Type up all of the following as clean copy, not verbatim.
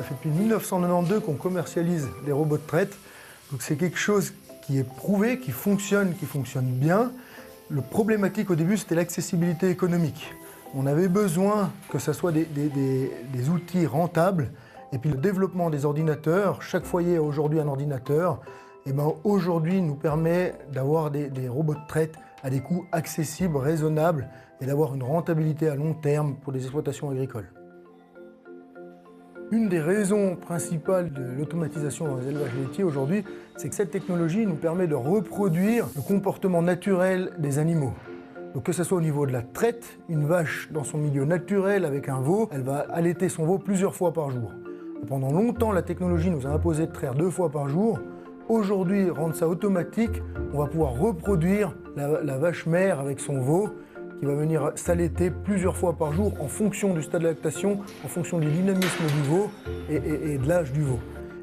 fait depuis 1992 qu'on commercialise les robots de traite. Donc c'est quelque chose qui est prouvé, qui fonctionne bien. Le problématique au début, c'était l'accessibilité économique. On avait besoin que ce soit des outils rentables. Et puis le développement des ordinateurs, chaque foyer a aujourd'hui un ordinateur, et aujourd'hui nous permet d'avoir des robots de traite à des coûts accessibles, raisonnables, et d'avoir une rentabilité à long terme pour les exploitations agricoles. Une des raisons principales de l'automatisation dans les élevages laitiers aujourd'hui, c'est que cette technologie nous permet de reproduire le comportement naturel des animaux. Donc que ce soit au niveau de la traite, une vache dans son milieu naturel avec un veau, elle va allaiter son veau plusieurs fois par jour. Et pendant longtemps, la technologie nous a imposé de traire 2 fois par jour. Aujourd'hui, rendre ça automatique, on va pouvoir reproduire la vache mère avec son veau qui va venir s'allaiter plusieurs fois par jour en fonction du stade de lactation, en fonction du dynamisme du veau et de l'âge du veau.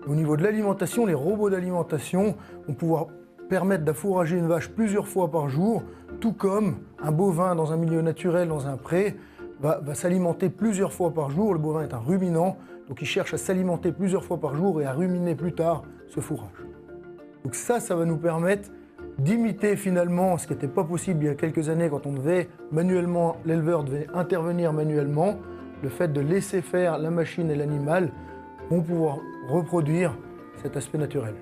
Et au niveau de l'alimentation, les robots d'alimentation vont pouvoir permettre d'affourager une vache plusieurs fois par jour, tout comme un bovin dans un milieu naturel, dans un pré, va s'alimenter plusieurs fois par jour. Le bovin est un ruminant, donc il cherche à s'alimenter plusieurs fois par jour et à ruminer plus tard ce fourrage. Donc ça va nous permettre d'imiter finalement ce qui n'était pas possible il y a quelques années quand on devait manuellement, l'éleveur devait intervenir manuellement. Le fait de laisser faire la machine et l'animal vont pouvoir reproduire cet aspect naturel.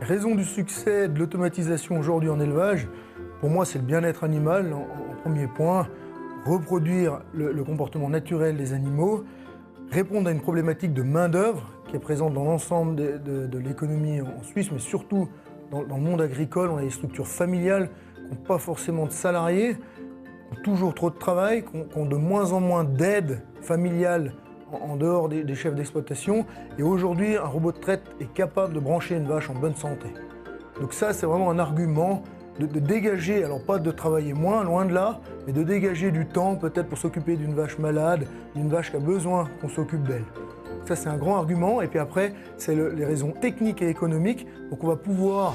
Les raisons du succès de l'automatisation aujourd'hui en élevage, pour moi c'est le bien-être animal en premier point, reproduire le comportement naturel des animaux, répondre à une problématique de main-d'œuvre qui est présente dans l'ensemble de l'économie en Suisse, mais surtout dans le monde agricole. On a des structures familiales qui n'ont pas forcément de salariés, qui ont toujours trop de travail, qui ont de moins en moins d'aide familiale en dehors des chefs d'exploitation. Et aujourd'hui, un robot de traite est capable de brancher une vache en bonne santé. Donc ça, c'est vraiment un argument de dégager, alors pas de travailler moins, loin de là, mais de dégager du temps peut-être pour s'occuper d'une vache malade, d'une vache qui a besoin qu'on s'occupe d'elle. Ça, c'est un grand argument. Et puis après, c'est les raisons techniques et économiques. Donc on va pouvoir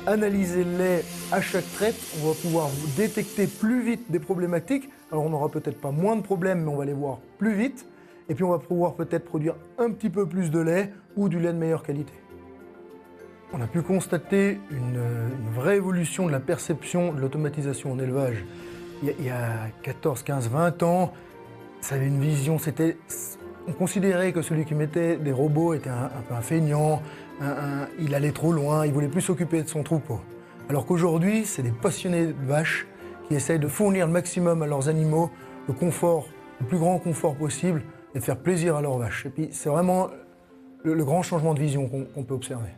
analyser le lait à chaque traite, on va pouvoir détecter plus vite des problématiques. Alors on n'aura peut-être pas moins de problèmes, mais on va les voir plus vite. Et puis on va pouvoir peut-être produire un petit peu plus de lait ou du lait de meilleure qualité. On a pu constater une vraie évolution de la perception de l'automatisation en élevage. Il y a 14, 15, 20 ans, ça avait une vision, on considérait que celui qui mettait des robots était un peu un feignant, il allait trop loin, il voulait plus s'occuper de son troupeau. Alors qu'aujourd'hui, c'est des passionnés de vaches qui essayent de fournir le maximum à leurs animaux, le plus grand confort possible et de faire plaisir à leurs vaches. Et puis c'est vraiment le grand changement de vision qu'on peut observer.